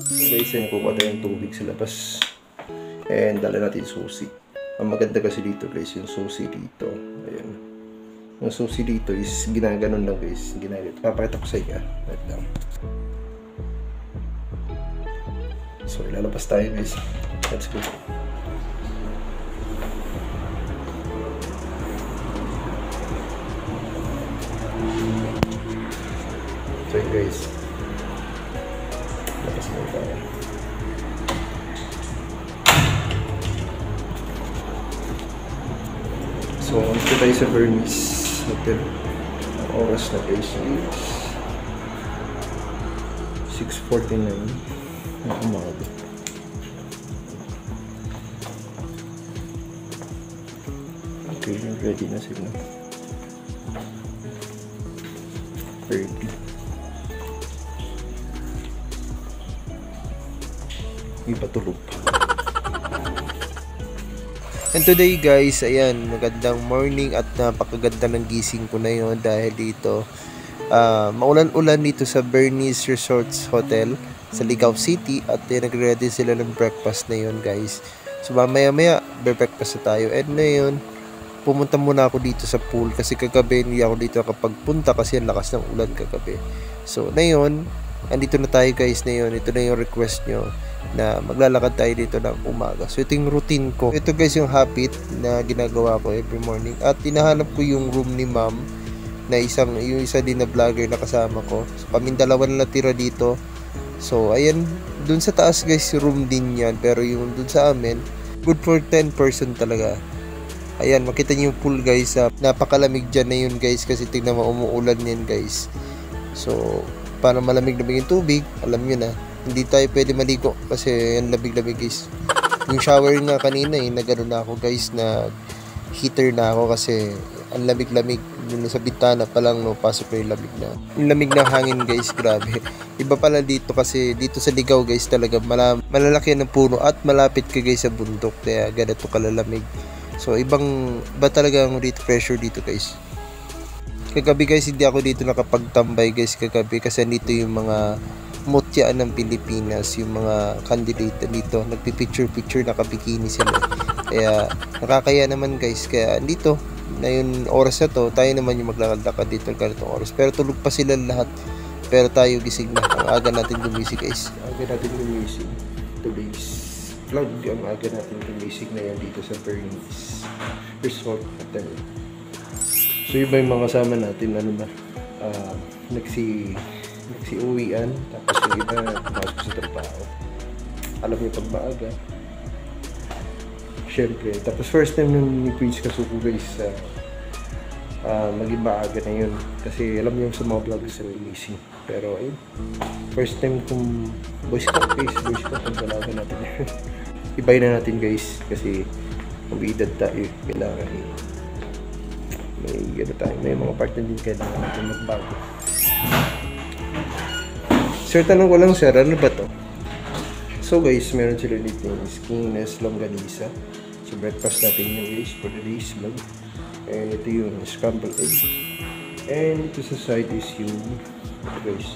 Guys, yan, kukuha tayong tubig sa labas. And dala natin susi. Ang maganda kasi dito guys, yung susi dito. Ayan. Yung susi dito is ginaganon lang guys. Ginaganon. Papakita ko sa inyo. Wait lang. So, ilalabas tayo guys. Let's go. So yun guys. Labas mo tayo. So, ito tayo sa Bernice Hotel. Ang oras na guys is 6:49 ng umaga. Okay, ready na sila. 30. Iba tulog pa. And today guys, ayan, magandang morning at napakaganda ng gising ko na yon dahil dito maulan-ulan dito sa Bernice Resorts Hotel sa Ligao City at nagre-ready sila ng breakfast na yon guys. So mamaya-maya breakfast na tayo, and na yun pumunta muna ako dito sa pool kasi kagabi hindi ako dito nakapagpunta kasi ang lakas ng ulan kagabi. So na yun, andito na tayo guys na yun. Ito na yung request nyo na maglalakad tayo dito ng umaga. So ito yung routine ko. Ito guys yung habit na ginagawa ko every morning. At tinahanap ko yung room ni ma'am na yung isa din na vlogger na kasama ko. So kaming dalawa na natira dito. So ayan, dun sa taas guys room din yan. Pero yung dun sa amin, good for 10 person talaga. Ayan, makita niyo yung pool guys. Napakalamig dyan na yun guys kasi tignan mo umuulan yan guys. So para malamig yung tubig, alam nyo na, hindi tayo pwede maligo kasi ang labig-labig guys. Yung shower nga kanina nagano na ako guys, na heater na ako kasi ang lamig-lamig. Yung sa bitana pa lang pasok na yung lamig na. Yung lamig na hangin guys, grabe. Iba pala dito kasi dito sa Ligao guys talaga malalaki ng puno at malapit ka guys sa bundok, kaya ganito kalalamig. So iba talaga ang pressure dito guys. Kagabi guys hindi ako dito nakapagtambay guys kagabi kasi dito yung mga mutya ng Pilipinas, yung mga candidate dito nagpipicture nakabikini sila, kaya nakakaya naman guys. Kaya dito na yung oras na to, tayo naman yung maglalakad dito ganitong oras, pero tulog pa sila lahat, pero tayo gising na. Ang aga natin gumising guys, aga natin gumising today's vlog. Ang aga natin gumising na yan dito sa Bernice Resort Hotel. So iba yung mga kasama natin, ano ba, nagsi-uwian, tapos yung iba pumasok sa trabaho. Alam niyo pag maaga, syempre. Tapos first time nung ni Prince Kasuko guys, maging maaga na yun. Kasi alam niyo sa mga vlogs sa releasing. Pero ayun, first time kong boys cut pag dalaga natin. Ibay na natin guys, kasi mabidad tayo, kailangan may mga partner din kailangan natin magbago. Sir, tanong ko lang sir, ano ba to? So guys, meron sila dito yung skinless longganisa. So breakfast natin yung guys for today's vlog. And ito yung scrambled egg. And ito sa side is yung ito guys,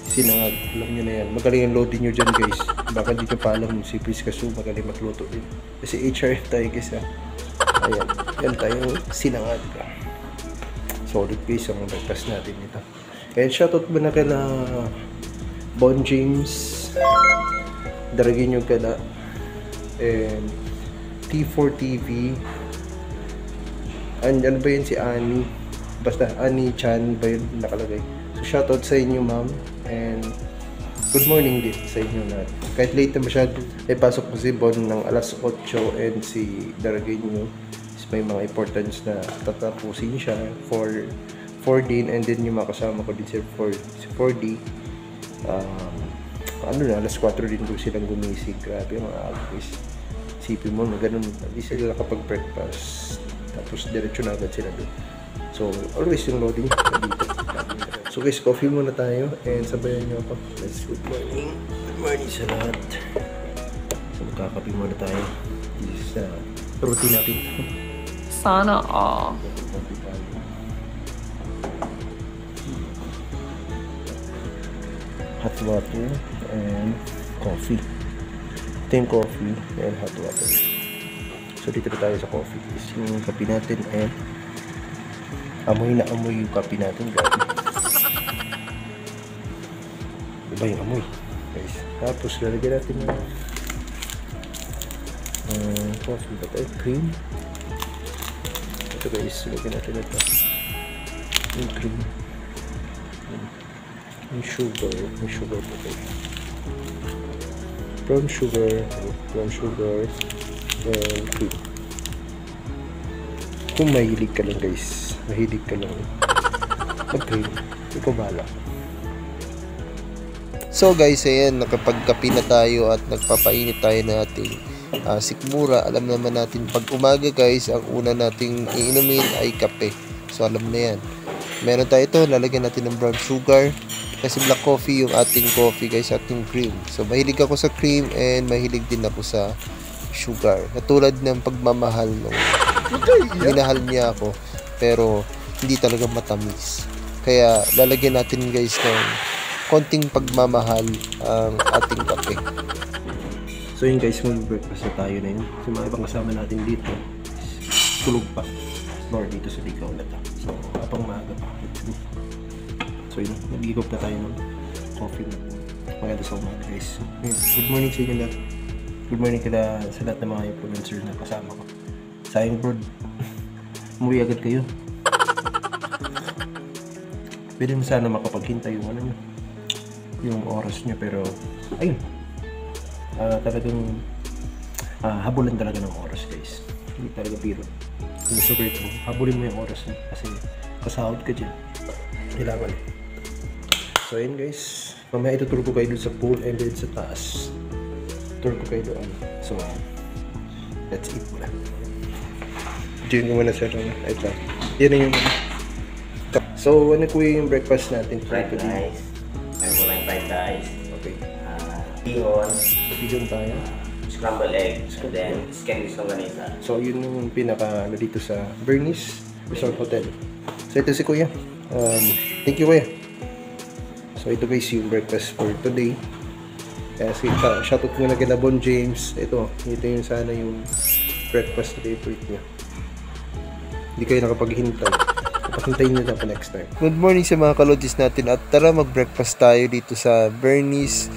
sinangag. Alam nyo na yan, magaling ang loading nyo dyan guys. Baka dito pa alam si Prince Kasu, magaling magluto din. Kasi HRF tayo guys ha. Ayan, yan tayong sinangag. Solid guys ang breakfast natin ito. And shoutout mo na kala Bon James, daragin yung kala, and T4 TV, and ano ba yun, si Annie, basta Annie Chan ba yun nakalagay. So shoutout sa inyo ma'am, and good morning din sa inyo na kahit late na masyado. Ay pasok po si Bon ng alas 8 and si daragin nyo may mga importance na tatapusin siya for 4D, and then yung mga kasama ko din si 4D, ano na, alas 4 din ko silang gumising. Grabe mga guys, sipin mo na ganun, hindi sila nakapag-breakfast tapos diretso na agad sila doon. So always yung loading dito. So guys, coffee muna tayo and sabayan nyo ako. Let's good morning sa lahat. So magkakape muna tayo. This is routine natin. Sana all. hot water and coffee. Ito yung coffee and hot water. So dito na tayo sa coffee. Is yung kape natin and amoy na amoy yung kape natin, guys. Iba yung amoy, guys. Tapos lalagyan natin yung coffee ba tayo? Cream. Ito guys, lalagyan natin ito. Yung cream. Yung sugar. Yung sugar po tayo. Brown sugar and cream. Kung mahilig ka lang, guys, mahilig ka lang mag-cream, ikaw bahala. So guys, ayan, nakapagkape na tayo at nagpapainit tayo ng ating sikmura. Alam naman natin pag umaga, guys, ang una nating iinumin ay kape. So alam na yan. Meron tayo ito, lalagyan natin ng brown sugar. Kasi black coffee yung ating coffee, guys, ating cream. So mahilig ako sa cream and mahilig din ako sa sugar. Katulad ng pagmamahal nung minahal niya ako, pero hindi talaga matamis. Kaya lalagyan natin, guys, ng konting pagmamahal ang ating kape. So yun, guys, mag-breakfast na tayo na yun. So mga ibang kasama natin dito tulog pa or dito sa ligaw na to. So apang maaga pa. So yun, nag-igop na tayo ng coffee na maganda sa umaga, guys. Good morning sa inyo lahat. Good morning sa lahat ng mga influencers na kasama ko. Sayang bro, umuwi agad kayo. Pwede mo sana makapaghintay yung ano nyo, yung oras nyo, pero ayun, talagang habulan talaga ng oras, guys. Hindi talaga biro. Kung super ito, habulin mo yung oras nyo kasi kasahod ka dyan. Kailangan. So ayun, guys, mamaya ituturo ko kayo dun sa pool and then sa taas. Tour ko kayo doon. So let's eat muna. Diyan ko muna sa ito. Yan na yung so ano ko yung breakfast natin? Fried rice. Meron ko lang fried rice. Okay. Bihon tayo. Scrambled egg. And then skin longganisa. So yun yung pinaka dito sa Bernice Resort Hotel. So ito si Kuya. Thank you, Kuya. So ito, guys, yung breakfast for today. Kasi shoutout ko na kay Bon James. Ito yung sana yung breakfast na favorite niya. Hindi kayo nakapaghintay. Hintayin nyo na po next time. Good morning sa mga kalodis natin at tara mag-breakfast tayo dito sa Bernice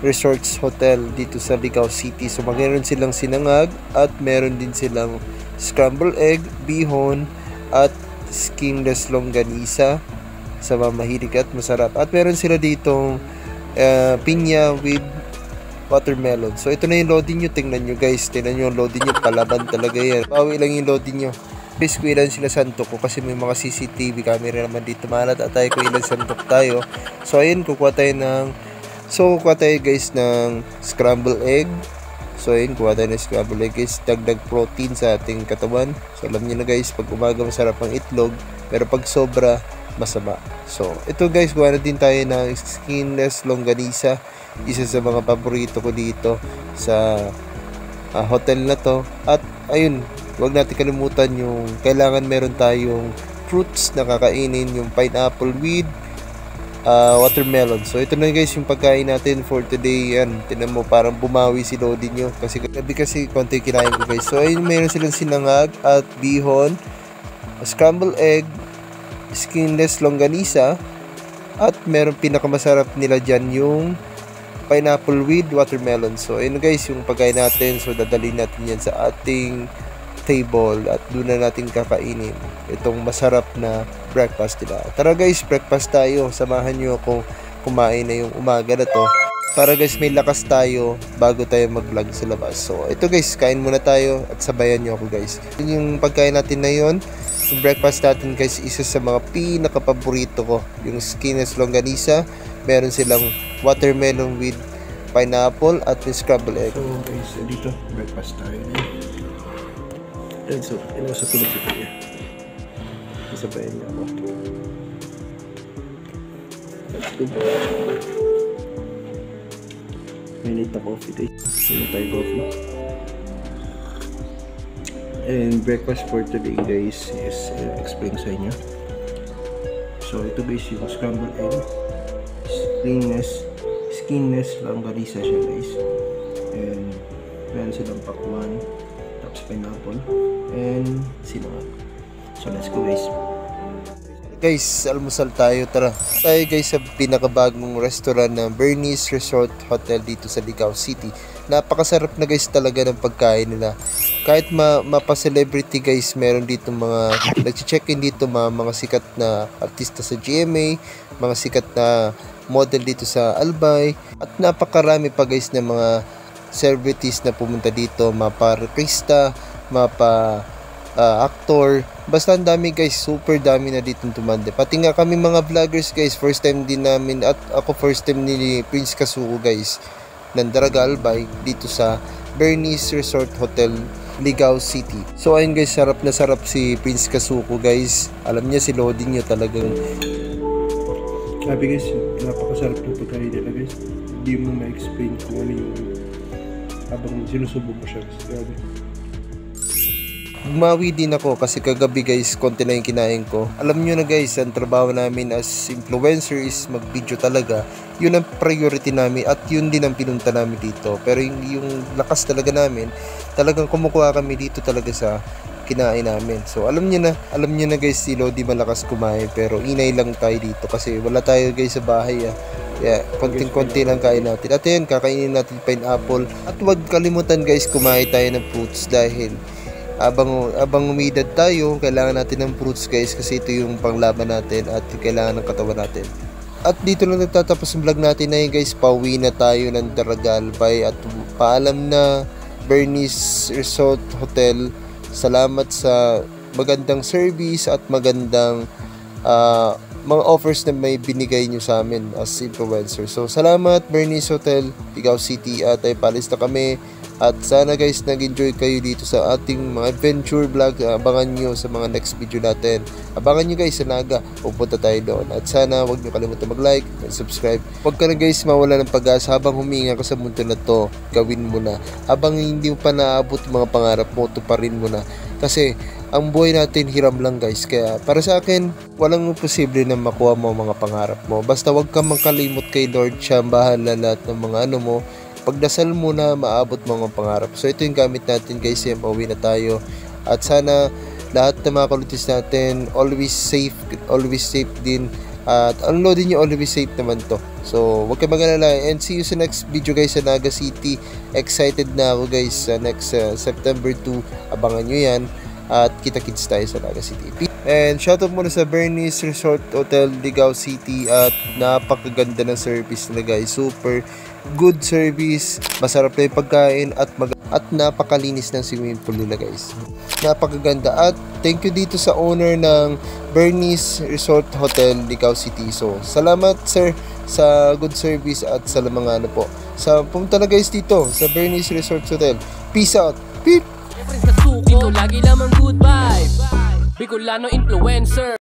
Resorts Hotel dito sa Ligaw City. So meron silang sinangag at meron din silang scrambled egg, bihon at skinless longganisa sa mamahilig at masarap. At meron sila ditong pinya with watermelon. So ito na yung loading nyo. Tingnan nyo, guys. Tingnan nyo yung loading nyo. Palaban talaga yan. Bawi lang yung loading nyo. Basically, ilan sila santok ko kasi may mga CCTV camera naman dito. Mahalata tayo kung ilan santok tayo. So ayun, kukuha tayo guys ng scrambled egg. So ayun, kuha tayo ng scrambled egg, guys. Dagdag protein sa ating katawan. So alam niyo na, guys, pag umaga masarap ang itlog, pero pag sobra masama. So ito, guys, kuha na din tayo ng skinless longganisa. Isa sa mga paborito ko dito sa hotel na to. At ayun, huwag natin kalimutan yung kailangan meron tayong fruits na kakainin, yung pineapple with watermelon. So ito na, guys, yung pagkain natin for today. Yan, tinan mo, parang bumawi si Lodi nyo kasi gabi kasi konti kinain ko, guys. So ayun, meron silang sinangag at bihon, scrambled egg, skinless longganisa, at meron pinakamasarap nila dyan yung pineapple with watermelon. So ayun, guys, yung pagkain natin. So dadalhin natin yan sa ating table at doon na natin kakainin itong masarap na breakfast nila. Tara, guys, breakfast tayo. Samahan nyo ako kumain na yung umaga na to para, guys, may lakas tayo bago tayo mag-vlog sa labas. So ito, guys, kain muna tayo at sabayan nyo ako, guys. Yung pagkain natin na yun, yung breakfast natin, guys, isa sa mga pinaka-paborito ko, yung skinless longganisa. Meron silang watermelon with pineapple at yung scrambled egg. So guys, dito breakfast tayo. And so, sa tulog si Kuya. Isabayan niya ako. Let's go. May late na coffee, guys. May tayo coffee. And breakfast for today, guys, is explain sa inyo. So ito, guys, yung scrambled egg, skinless skinless longganisa siya guys. And meron silang pakwan, tapos pineapple, and sinangag. So let's go guys. Guys, almusal tayo, tara. Tayo guys sa pinakabagong restaurant ng Bernice Resort Hotel dito sa Ligao City. Napakasarap na guys talaga ng pagkain nila. Kahit mapa-celebrity guys, meron dito mga nag-check-in dito mga sikat na artista sa GMA, mga sikat na model dito sa Albay, at napakarami pa guys na mga celebrities na pumunta dito, mapa-artista, actor, basta ang dami guys, super dami na dito tumanda. Pati nga kami mga vloggers guys, first time din namin, at ako first time ni Prince Kasuko guys ng Daraga Albay dito sa Bernice Resort Hotel Ligao City. So ayun guys, sarap na sarap si Prince Kasuko guys. Alam niya si loading niya talagang. Sabi guys, napakasarap ng pagkain nila guys. Hindi mo ma-explain kung ano yung habang sinusubok mo siya. Grabe. Bumawi din ako kasi kagabi guys, konti na yung kinain ko. Alam nyo na guys, ang trabaho namin as influencer is mag-video talaga. Yun ang priority namin at yun din ang pinunta namin dito. Pero yung lakas talaga namin, talagang kumukuha kami dito talaga sa kinain namin. So alam nyo na guys, si Lodi malakas kumain pero inay lang tayo dito kasi wala tayo guys sa bahay. Yeah, konting-konti lang kain natin. At yan, kakainin natin pineapple. At huwag kalimutan guys, kumain tayo ng fruits dahil abang umidad tayo, kailangan natin ng fruits guys kasi ito yung panglaban natin at kailangan ng katawan natin. At dito lang nagtatapos ang vlog natin na yun guys. Pauwi na tayo ng Daraga Albay at paalam na Bernice Resort Hotel. Salamat sa magandang service at magandang mga offers na may binigay nyo sa amin as influencer. So salamat Bernice Hotel, Ligao City, at ay palis na kami. At sana guys nag-enjoy kayo dito sa ating mga adventure vlog. Abangan nyo sa mga next video natin. Abangan nyo guys sa Naga, pupunta tayo doon. At sana huwag nyo kalimutan mag-like and subscribe. Huwag ka na guys mawala ng pag-asa habang huminga ka sa mundo na to. Gawin mo na. Habang hindi mo pa naabot mga pangarap mo, tuparin mo na. Kasi ang buhay natin hiram lang guys. Kaya para sa akin, walang posible na makuha mo mga pangarap mo. Basta huwag kang makalimot kay Lord, siya ang bahala lahat ng mga ano mo. Pagdasal mo na maabot mga pangarap. So ito yung gamit natin guys. Yan, pauwi na tayo. At sana lahat ng mga kalutis natin always safe din. At unloadin nyo, always safe naman to. So huwag kayo mag-alala. And see you sa next video guys sa Naga City. Excited na ako guys sa next September 2. Abangan nyo yan. At kita-kits tayo sa Naga City. And shoutout muna sa Bernice Resort Hotel Ligao City. At napakaganda ng service nila guys. Super good service, masarap na yung pagkain at napakalinis ng swimming pool nila guys. Napakaganda at thank you dito sa owner ng Bernice Resort Hotel Ligao City. So salamat sir sa good service at sa mga ano po. Sa pumunta na guys dito sa Bernice Resort Hotel. Peace out. Peep. Dito lagi lamang good vibe. Bicolano influencer.